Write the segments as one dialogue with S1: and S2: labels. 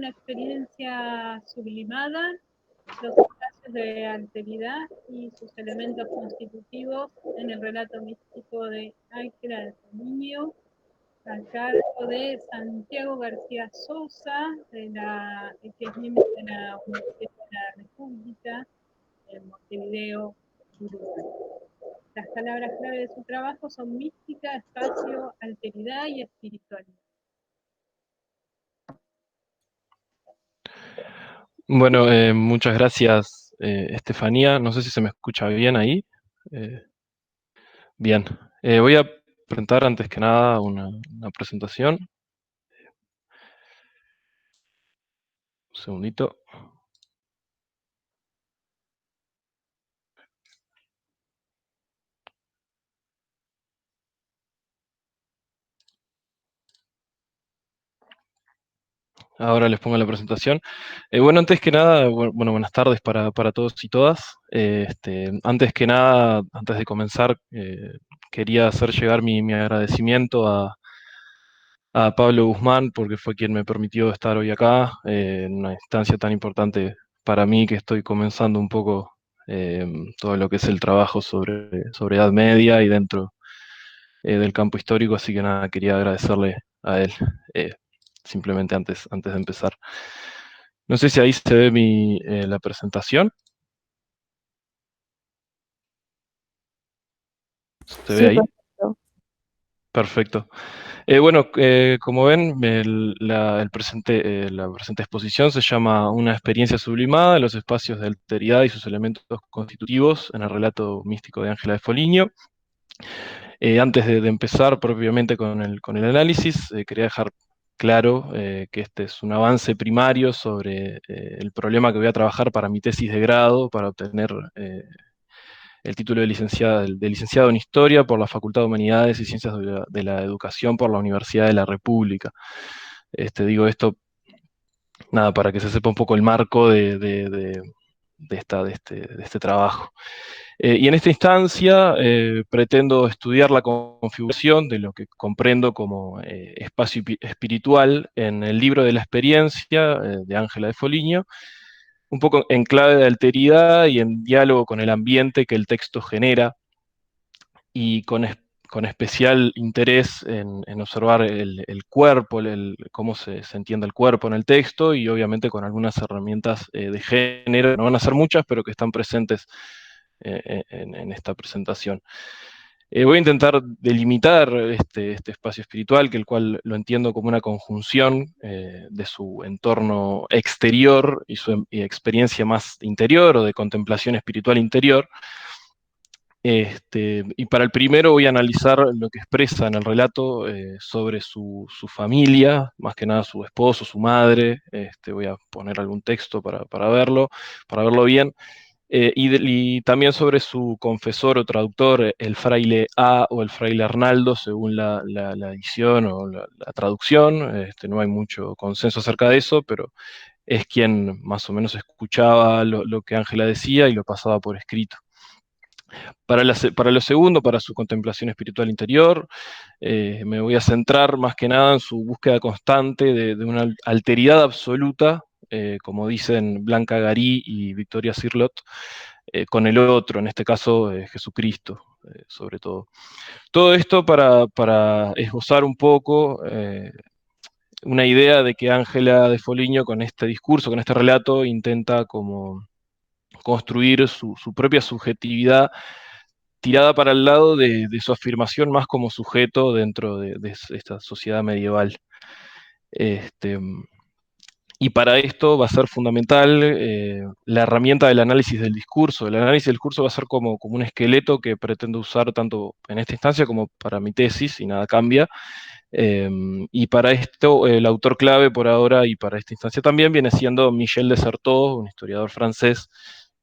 S1: una experiencia sublimada, los espacios de alteridad y sus elementos constitutivos en el relato místico de Ángela de Foligno, a cargo de Santiago García Sosa, que es miembro de la Universidad de la República en Montevideo, Uruguay. Las palabras clave de su trabajo son mística, espacio, alteridad y espiritualidad.
S2: Bueno, muchas gracias, Estefanía. No sé si se me escucha bien ahí. Bien. Voy a presentar antes que nada una presentación. Un segundito. Ahora les pongo la presentación. Bueno, antes que nada, bueno, buenas tardes para todos y todas. Antes que nada, antes de comenzar, quería hacer llegar mi agradecimiento a Pablo Guzmán, porque fue quien me permitió estar hoy acá, en una instancia tan importante para mí, que estoy comenzando un poco todo lo que es el trabajo sobre Edad Media y dentro del campo histórico, así que nada, quería agradecerle a él, simplemente antes de empezar. No sé si ahí se ve la presentación. ¿Se ve
S3: Sí,
S2: ahí?
S3: perfecto.
S2: Perfecto. Bueno, como ven, la presente exposición se llama Una experiencia sublimada de los espacios de alteridad y sus elementos constitutivos en el relato místico de Ángela de Foligno. Antes de empezar propiamente con el análisis, quería dejar claro que este es un avance primario sobre el problema que voy a trabajar para mi tesis de grado, para obtener el título de licenciado en Historia por la Facultad de Humanidades y Ciencias de la Educación por la Universidad de la República. Digo esto, nada, para que se sepa un poco el marco de este trabajo. Y en esta instancia pretendo estudiar la configuración de lo que comprendo como espacio espiritual en el libro de la experiencia de Ángela de Foligno, un poco en clave de alteridad y en diálogo con el ambiente que el texto genera, y con especial interés en observar el cuerpo, cómo se entiende el cuerpo en el texto, y obviamente con algunas herramientas de género, no van a ser muchas, pero que están presentes en esta presentación. Voy a intentar delimitar este espacio espiritual, que el cual lo entiendo como una conjunción de su entorno exterior y su experiencia más interior, o de contemplación espiritual interior. Y para el primero voy a analizar lo que expresa en el relato sobre su familia, más que nada su esposo, su madre. Voy a poner algún texto para verlo bien. Y también sobre su confesor o traductor, el fraile A o el fraile Arnaldo, según la edición o la traducción. No hay mucho consenso acerca de eso, pero es quien más o menos escuchaba lo que Ángela decía y lo pasaba por escrito. Para lo segundo, para su contemplación espiritual interior, me voy a centrar más que nada en su búsqueda constante de una alteridad absoluta, como dicen Blanca Garí y Victoria Cirlot, con el otro, en este caso Jesucristo, sobre todo. Todo esto para esbozar un poco una idea de que Ángela de Foligno, con este discurso, con este relato, intenta como construir su propia subjetividad, tirada para el lado de su afirmación más como sujeto dentro de esta sociedad medieval. Y para esto va a ser fundamental la herramienta del análisis del discurso. El análisis del discurso va a ser como un esqueleto que pretendo usar tanto en esta instancia como para mi tesis, y nada cambia. Y para esto, el autor clave por ahora y para esta instancia también viene siendo Michel de Certeau, un historiador francés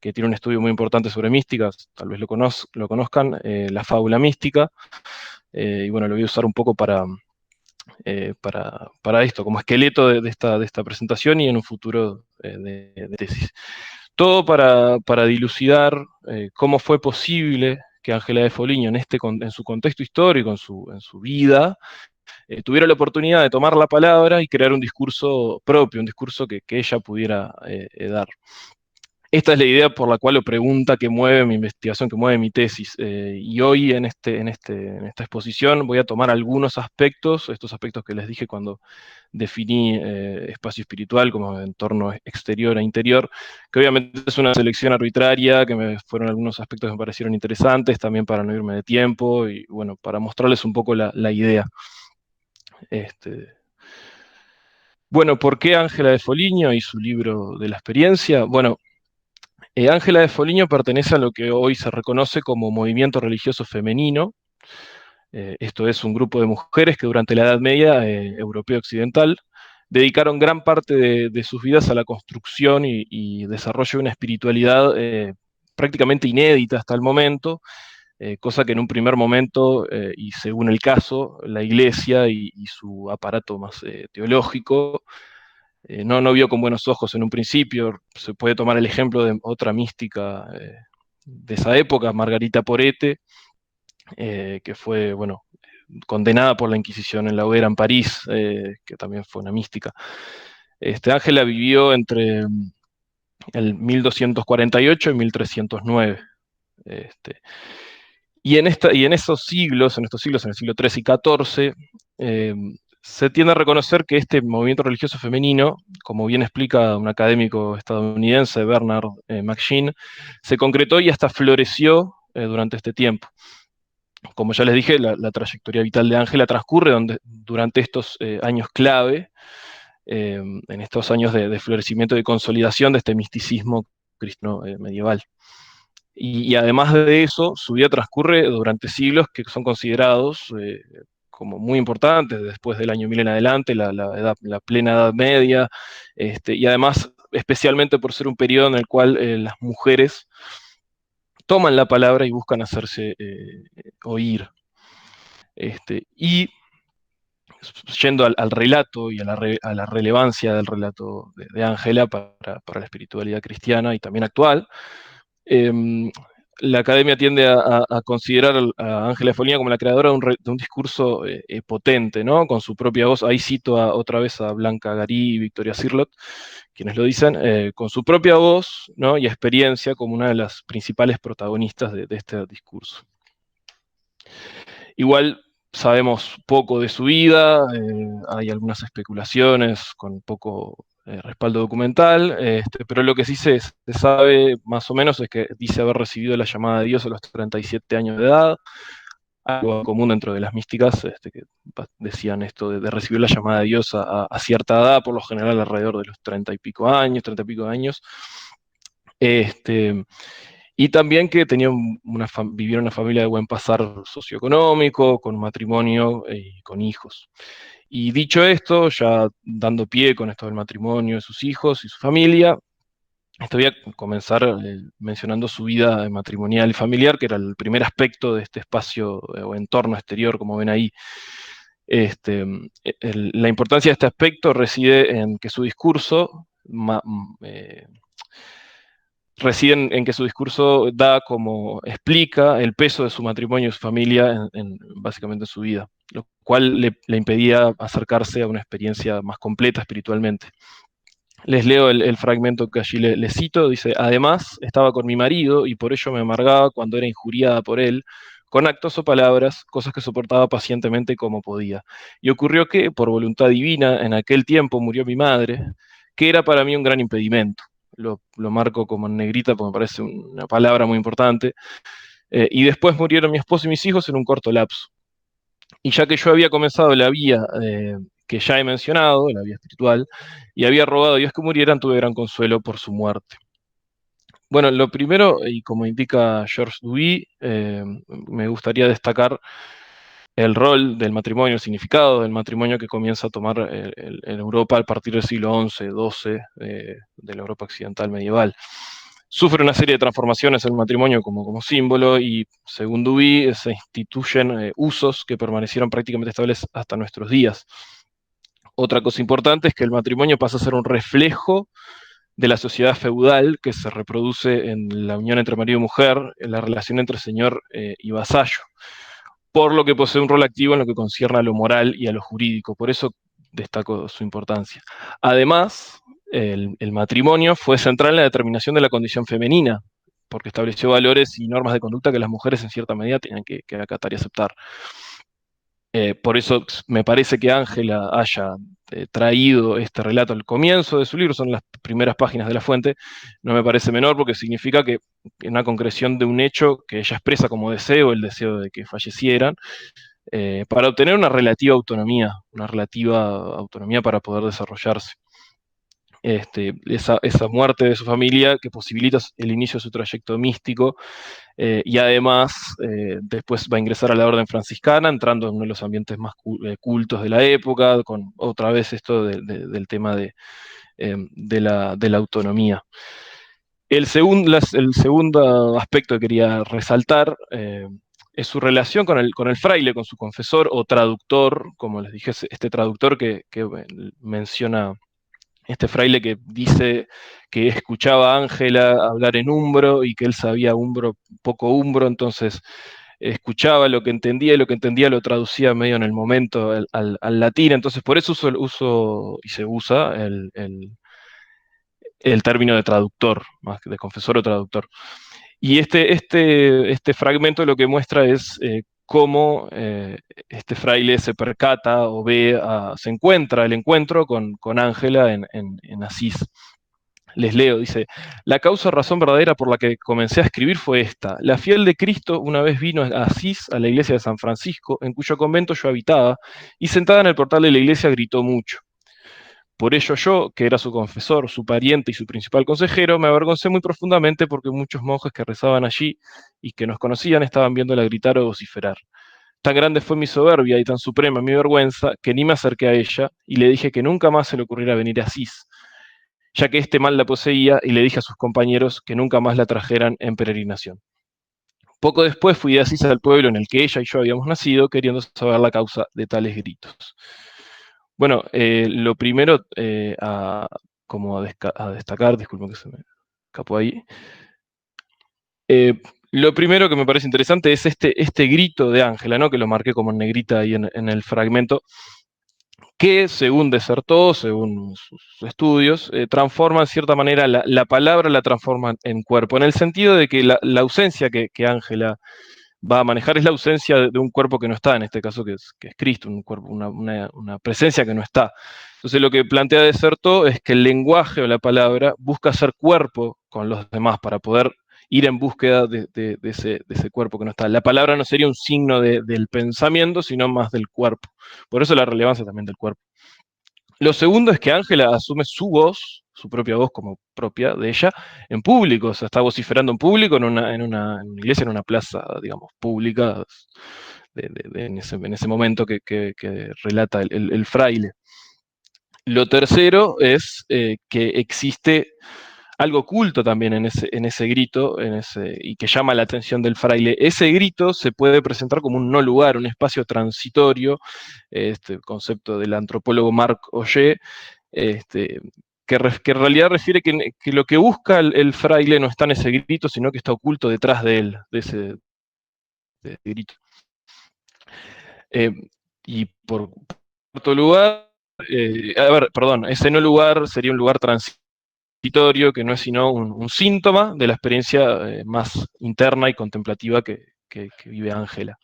S2: que tiene un estudio muy importante sobre místicas, tal vez lo conozcan, la fábula mística. Y bueno, lo voy a usar un poco para esto, como esqueleto de esta presentación y en un futuro de tesis. Todo para dilucidar cómo fue posible que Ángela de Foligno, en su contexto histórico, en su vida, tuviera la oportunidad de tomar la palabra y crear un discurso propio, un discurso que ella pudiera dar. Esta es la idea por la cual, o pregunta que mueve mi investigación, que mueve mi tesis. Y hoy en esta exposición voy a tomar algunos aspectos, estos aspectos que les dije cuando definí espacio espiritual como entorno exterior e interior, que obviamente es una selección arbitraria, que fueron algunos aspectos que me parecieron interesantes, también para no irme de tiempo, y bueno, para mostrarles un poco la idea. Bueno, ¿por qué Ángela de Foligno y su libro de la experiencia? Bueno, Ángela de Foligno pertenece a lo que hoy se reconoce como movimiento religioso femenino. Esto es un grupo de mujeres que durante la Edad Media europea occidental dedicaron gran parte de sus vidas a la construcción y desarrollo de una espiritualidad prácticamente inédita hasta el momento, cosa que en un primer momento, y según el caso, la Iglesia y su aparato más teológico no vio con buenos ojos en un principio. Se puede tomar el ejemplo de otra mística de esa época, Margarita Porete, que fue, bueno, condenada por la Inquisición en la hoguera en París, que también fue una mística. Ángela vivió entre el 1248 y 1309. Y en estos siglos, en el siglo XIII y XIV, se tiende a reconocer que este movimiento religioso femenino, como bien explica un académico estadounidense, Bernard McSheen, se concretó y hasta floreció durante este tiempo. Como ya les dije, la trayectoria vital de Ángela transcurre durante estos años clave, en estos años de florecimiento y de consolidación de este misticismo cristiano medieval. Y además de eso, su vida transcurre durante siglos que son considerados como muy importantes, después del año 1000 en adelante, la plena Edad Media, y además, especialmente por ser un periodo en el cual las mujeres toman la palabra y buscan hacerse oír. Y yendo al relato y a la relevancia del relato de Ángela para la espiritualidad cristiana y también actual, la academia tiende a considerar a Ángela de Foligno como la creadora de un discurso potente, ¿no? Con su propia voz. Ahí cito otra vez a Blanca Garí y Victoria Cirlot, quienes lo dicen, con su propia voz, ¿no? Y experiencia como una de las principales protagonistas de este discurso. Igual sabemos poco de su vida, hay algunas especulaciones con poco respaldo documental, pero lo que sí se sabe más o menos es que dice haber recibido la llamada de Dios a los 37 años de edad, algo común dentro de las místicas, que decían esto de recibir la llamada de Dios a cierta edad, por lo general alrededor de los 30 y pico de años. Y también que vivía en una familia de buen pasar socioeconómico, con un matrimonio y con hijos. Y dicho esto, ya dando pie con esto del matrimonio de sus hijos y su familia, voy a comenzar mencionando su vida matrimonial y familiar, que era el primer aspecto de este espacio o entorno exterior, como ven ahí. La importancia de este aspecto reside en que su discurso en que su discurso explica el peso de su matrimonio y su familia básicamente en su vida, lo cual le impedía acercarse a una experiencia más completa espiritualmente. Les leo el fragmento que allí les cito, dice: además, estaba con mi marido y por ello me amargaba cuando era injuriada por él, con actos o palabras, cosas que soportaba pacientemente como podía. Y ocurrió que, por voluntad divina, en aquel tiempo murió mi madre, que era para mí un gran impedimento. Lo marco como en negrita porque me parece una palabra muy importante. Y después murieron mi esposo y mis hijos en un corto lapso. Y ya que yo había comenzado la vía que ya he mencionado, la vía espiritual, y había rogado a Dios que murieran, tuve gran consuelo por su muerte. Bueno, lo primero, y como indica Georges Duby, me gustaría destacar el rol del matrimonio, el significado del matrimonio que comienza a tomar en Europa a partir del siglo XI, XII, de la Europa occidental medieval. Sufre una serie de transformaciones el matrimonio como símbolo y, según Duby, se instituyen usos que permanecieron prácticamente estables hasta nuestros días. Otra cosa importante es que el matrimonio pasa a ser un reflejo de la sociedad feudal que se reproduce en la unión entre marido y mujer, en la relación entre señor y vasallo. por lo que posee un rol activo en lo que concierne a lo moral y a lo jurídico. Por eso destaco su importancia. Además, el matrimonio fue central en la determinación de la condición femenina, porque estableció valores y normas de conducta que las mujeres en cierta medida tenían que acatar y aceptar. Por eso me parece que Ángela haya traído este relato al comienzo de su libro, son las primeras páginas de la fuente, no me parece menor porque significa que una concreción de un hecho que ella expresa como deseo, el deseo de que fallecieran, para obtener una relativa autonomía para poder desarrollarse. Esa muerte de su familia que posibilita el inicio de su trayecto místico, y además después va a ingresar a la orden franciscana, entrando en uno de los ambientes más cultos de la época, con otra vez esto del tema de la autonomía. El segundo aspecto que quería resaltar es su relación con el fraile, con su confesor o traductor, como les dije, este traductor que menciona este fraile que dice que escuchaba a Ángela hablar en umbro y que él sabía poco umbro, entonces escuchaba lo que entendía y lo que entendía lo traducía medio en el momento al latín, entonces por eso uso y se usa el término de traductor, más que de confesor o traductor. Y este fragmento lo que muestra es cómo este fraile se percata o se encuentra el encuentro con Ángela en Asís. Les leo, dice: la causa o razón verdadera por la que comencé a escribir fue esta. La fiel de Cristo una vez vino a Asís, a la iglesia de San Francisco, en cuyo convento yo habitaba, y sentada en el portal de la iglesia gritó mucho. Por ello yo, que era su confesor, su pariente y su principal consejero, me avergoncé muy profundamente porque muchos monjes que rezaban allí y que nos conocían estaban viéndola gritar o vociferar. Tan grande fue mi soberbia y tan suprema mi vergüenza que ni me acerqué a ella y le dije que nunca más se le ocurriera venir a Asís, ya que este mal la poseía, y le dije a sus compañeros que nunca más la trajeran en peregrinación. Poco después fui de Asís al pueblo en el que ella y yo habíamos nacido, queriendo saber la causa de tales gritos. Bueno, lo primero a destacar, disculpen que se me escapó ahí, lo primero que me parece interesante es este grito de Ángela, ¿no? Que lo marqué como en negrita ahí en el fragmento, que según desertó, según sus estudios, transforma en cierta manera la palabra, la transforma en cuerpo, en el sentido de que la ausencia que Ángela va a manejar es la ausencia de un cuerpo que no está, en este caso que es Cristo, un cuerpo, una presencia que no está. Entonces lo que plantea Deserto es que el lenguaje o la palabra busca ser cuerpo con los demás para poder ir en búsqueda de ese cuerpo que no está. La palabra no sería un signo del pensamiento, sino más del cuerpo. Por eso la relevancia también del cuerpo. Lo segundo es que Ángela asume su voz, su propia voz como propia de ella, en público, o sea, está vociferando en público en una iglesia, en una plaza, digamos, pública, en ese momento que relata el fraile. Lo tercero es que existe algo oculto también en ese grito, y que llama la atención del fraile. Ese grito se puede presentar como un no lugar, un espacio transitorio, este concepto del antropólogo Marc Augé, que en realidad refiere que lo que busca el fraile no está en ese grito, sino que está oculto detrás de él, de ese grito. Y por cuarto lugar, ese no lugar sería un lugar transitorio, que no es sino un síntoma de la experiencia más interna y contemplativa que vive Ángela,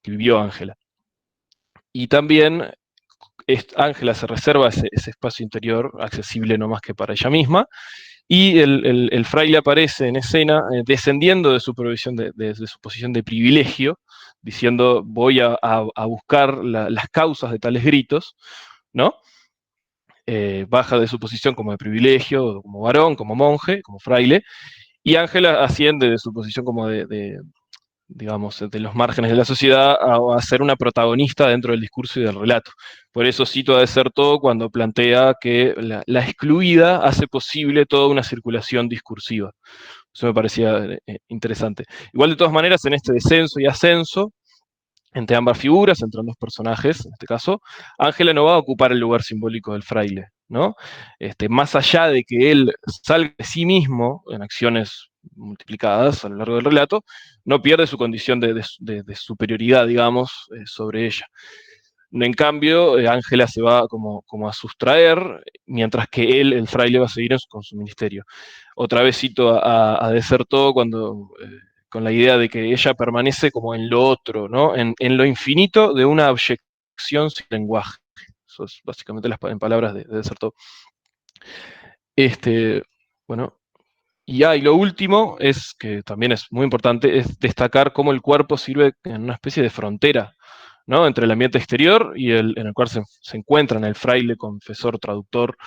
S2: que vivió Ángela. Y también Ángela se reserva ese espacio interior accesible no más que para ella misma, y el fraile aparece en escena descendiendo de su su posición de privilegio, diciendo: voy a buscar las causas de tales gritos, ¿no? Baja de su posición como de privilegio, como varón, como monje, como fraile, y Ángela asciende de su posición como digamos, de los márgenes de la sociedad a ser una protagonista dentro del discurso y del relato. Por eso cito a Deserto cuando plantea que la excluida hace posible toda una circulación discursiva. Eso me parecía interesante. Igual, de todas maneras, en este descenso y ascenso, entre ambas figuras, entre ambos personajes, en este caso, Ángela no va a ocupar el lugar simbólico del fraile, ¿no? Más allá de que él salga de sí mismo en acciones multiplicadas a lo largo del relato, no pierde su condición de superioridad, digamos, sobre ella. En cambio, Ángela se va como a sustraer, mientras que él, el fraile, va a seguir con su ministerio. Otra vez cito a Desertó con la idea de que ella permanece como en lo otro, ¿no? En lo infinito de una abyección sin lenguaje. Eso es básicamente en palabras de Desertó. Bueno, y lo último es, que también es muy importante, es destacar cómo el cuerpo sirve en una especie de frontera, ¿no? Entre el ambiente exterior y en el cual se encuentran el fraile, confesor, traductor,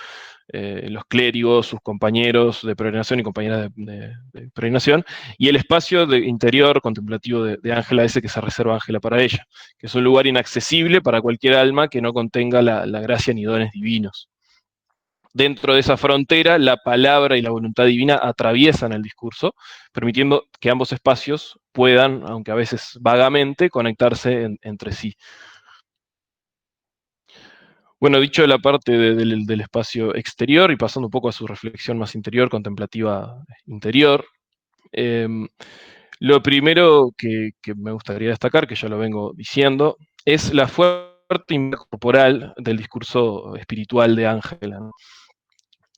S2: los clérigos, sus compañeros de peregrinación y compañeras de peregrinación, y el espacio interior contemplativo de Ángela, ese que se reserva Ángela para ella, que es un lugar inaccesible para cualquier alma que no contenga la gracia ni dones divinos. Dentro de esa frontera, la palabra y la voluntad divina atraviesan el discurso, permitiendo que ambos espacios puedan, aunque a veces vagamente, conectarse entre sí. Bueno, dicho de la parte del espacio exterior y pasando un poco a su reflexión más interior, contemplativa interior, lo primero que me gustaría destacar, que ya lo vengo diciendo, es la fuerte imagen corporal del discurso espiritual de Ángela, ¿no?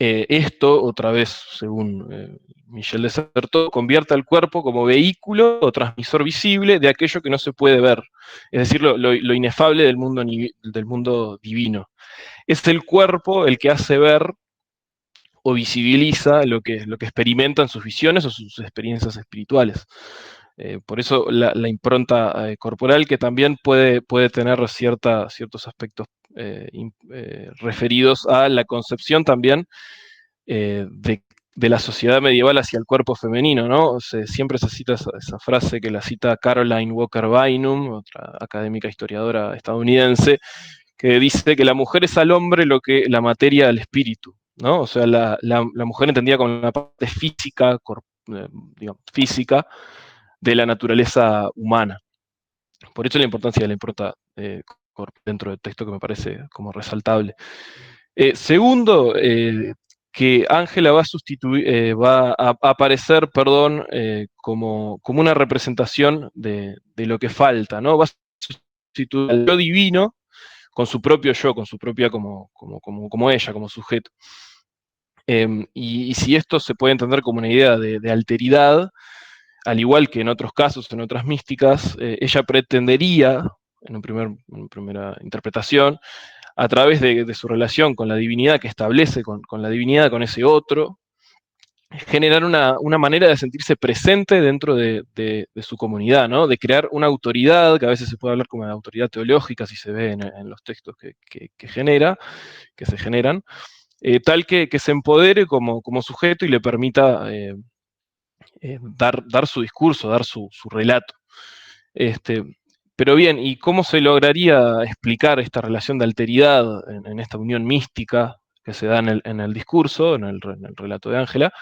S2: Esto, otra vez, según Michel de Certeau, convierte al cuerpo como vehículo o transmisor visible de aquello que no se puede ver, es decir, lo inefable del mundo divino. Es el cuerpo el que hace ver o visibiliza lo que experimenta en sus visiones o sus experiencias espirituales. Por eso la impronta corporal, que también puede tener ciertos aspectos referidos a la concepción también de la sociedad medieval hacia el cuerpo femenino, ¿no? Siempre se cita esa frase que la cita Caroline Walker Bynum, otra académica historiadora estadounidense, que dice que la mujer es al hombre lo que la materia al espíritu, ¿no? O sea, la mujer entendida como la parte física, digamos, física de la naturaleza humana. Por eso la importancia de la impronta dentro del texto, que me parece como resaltable. Segundo, que Ángela va a sustituir, va a aparecer, perdón, como una representación de lo que falta, ¿no? Va a sustituir al yo divino con su propio yo, con su propia como ella, como sujeto. Y si esto se puede entender como una idea de alteridad, al igual que en otros casos, en otras místicas, ella pretendería, una primera interpretación, a través de su relación con la divinidad que establece con la divinidad, con ese otro, generar una manera de sentirse presente dentro de su comunidad, ¿no? De crear una autoridad, que a veces se puede hablar como de autoridad teológica, si se ve en los textos que se generan, tal que se empodere como sujeto y le permita dar su discurso, dar su relato. Pero bien, ¿y cómo se lograría explicar esta relación de alteridad en esta unión mística que se da en el discurso, en el relato de Ángela?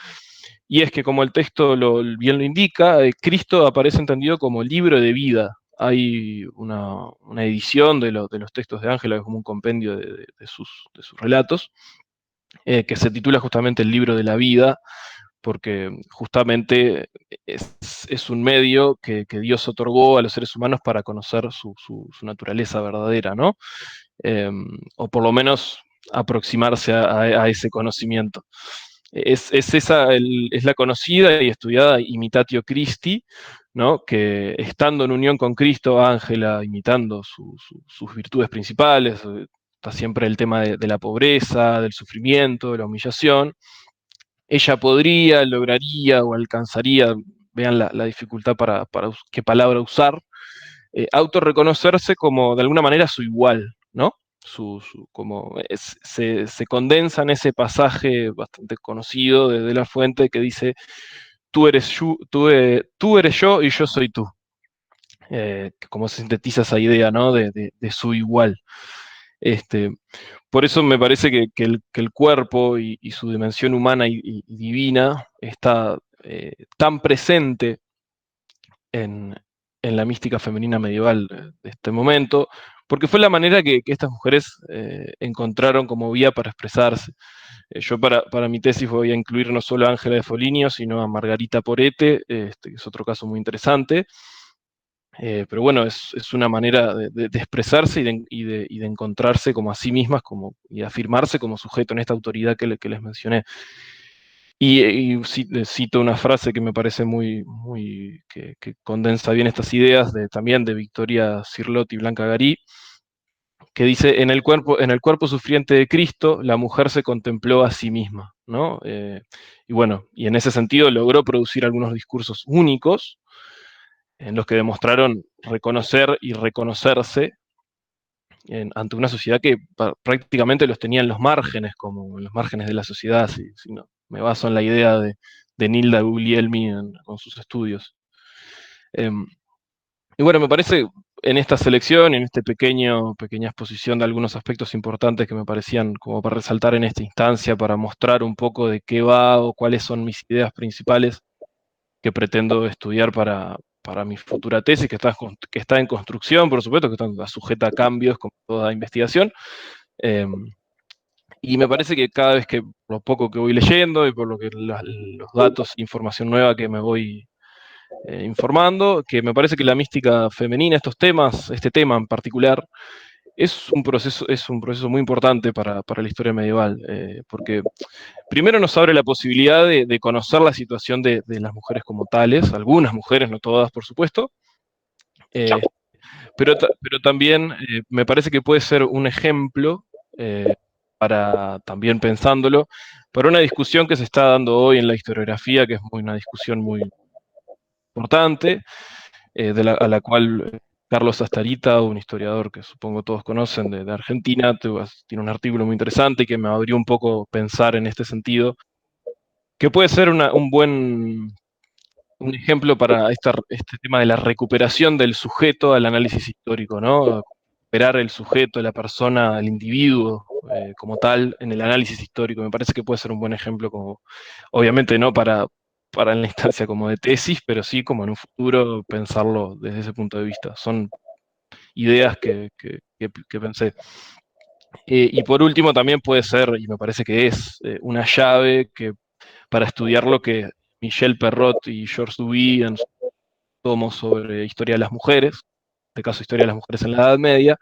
S2: Y es que, como el texto bien lo indica, Cristo aparece entendido como libro de vida. Hay una edición de los textos de Ángela, que es como un compendio de sus relatos, que se titula justamente El libro de la vida, porque justamente es un medio que Dios otorgó a los seres humanos para conocer su naturaleza verdadera, ¿no? O por lo menos aproximarse a ese conocimiento. Es la conocida y estudiada Imitatio Christi, ¿no? Que estando en unión con Cristo, Ángela, imitando sus virtudes principales, está siempre el tema de la pobreza, del sufrimiento, de la humillación, ella lograría o alcanzaría, vean la dificultad para qué palabra usar, autorreconocerse como de alguna manera su igual, ¿no? Se condensa en ese pasaje bastante conocido de la fuente que dice, tú eres yo y yo soy tú. Como se sintetiza esa idea, ¿no? De su igual. Por eso me parece que el cuerpo y su dimensión humana y divina está tan presente en la mística femenina medieval de este momento, porque fue la manera que estas mujeres encontraron como vía para expresarse. Yo para mi tesis voy a incluir no solo a Ángela de Foligno, sino a Margarita Porete, que es otro caso muy interesante. Pero bueno, es una manera de expresarse y de encontrarse como a sí mismas y afirmarse como sujeto en esta autoridad que les mencioné. Y cito una frase que me parece que condensa bien estas ideas también de Victoria Cirlot y Blanca Garí, que dice, en el cuerpo sufriente de Cristo, la mujer se contempló a sí misma, ¿no? Y bueno, y en ese sentido logró producir algunos discursos únicos en los que demostraron reconocer y reconocerse ante una sociedad que prácticamente los tenía en los márgenes, como en los márgenes de la sociedad, si no, me baso en la idea de Nilda Guglielmi con sus estudios. Y bueno, me parece en esta selección, en esta pequeña exposición de algunos aspectos importantes que me parecían como para resaltar en esta instancia, para mostrar un poco de qué va o cuáles son mis ideas principales que pretendo estudiar para mi futura tesis, que está en construcción, por supuesto, que está sujeta a cambios como toda investigación. Eh, y me parece que cada vez que, por lo poco que voy leyendo y por lo que los datos, información nueva que me voy informando, que me parece que la mística femenina, este tema en particular, es un proceso muy importante para la historia medieval, porque primero nos abre la posibilidad de conocer la situación de las mujeres como tales, algunas mujeres, no todas, por supuesto, eh, pero también me parece que puede ser un ejemplo, para también pensándolo, para una discusión que se está dando hoy en la historiografía, que es una discusión muy importante, a la cual Carlos Astarita, un historiador que supongo todos conocen de Argentina, tiene un artículo muy interesante que me abrió un poco pensar en este sentido, que puede ser un ejemplo para este tema de la recuperación del sujeto al análisis histórico, ¿no? Recuperar el sujeto, la persona, el individuo como tal en el análisis histórico. Me parece que puede ser un buen ejemplo, como, obviamente no para en la instancia como de tesis, pero sí como en un futuro pensarlo desde ese punto de vista. Son ideas que pensé. Y por último también puede ser, y me parece que es una llave para estudiar lo que Michel Perrot y Georges Duby en su tomo sobre historia de las mujeres, en este caso historia de las mujeres en la Edad Media,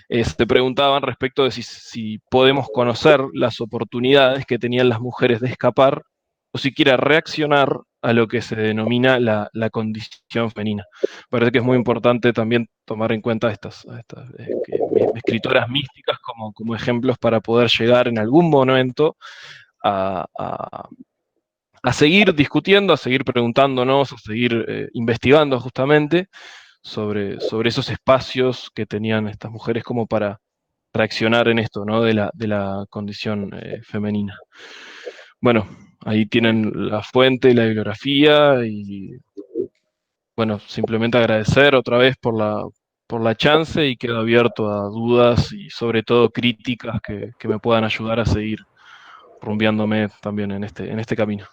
S2: se preguntaban respecto de si podemos conocer las oportunidades que tenían las mujeres de escapar o siquiera reaccionar a lo que se denomina la condición femenina. Parece que es muy importante también tomar en cuenta escritoras místicas como ejemplos para poder llegar en algún momento a seguir discutiendo, a seguir preguntándonos, a seguir investigando justamente sobre esos espacios que tenían estas mujeres como para reaccionar en esto, ¿no? De la condición femenina. Bueno, ahí tienen la fuente, la bibliografía y, bueno, simplemente agradecer otra vez por la chance y quedo abierto a dudas y sobre todo críticas que me puedan ayudar a seguir rumbeándome también en este camino.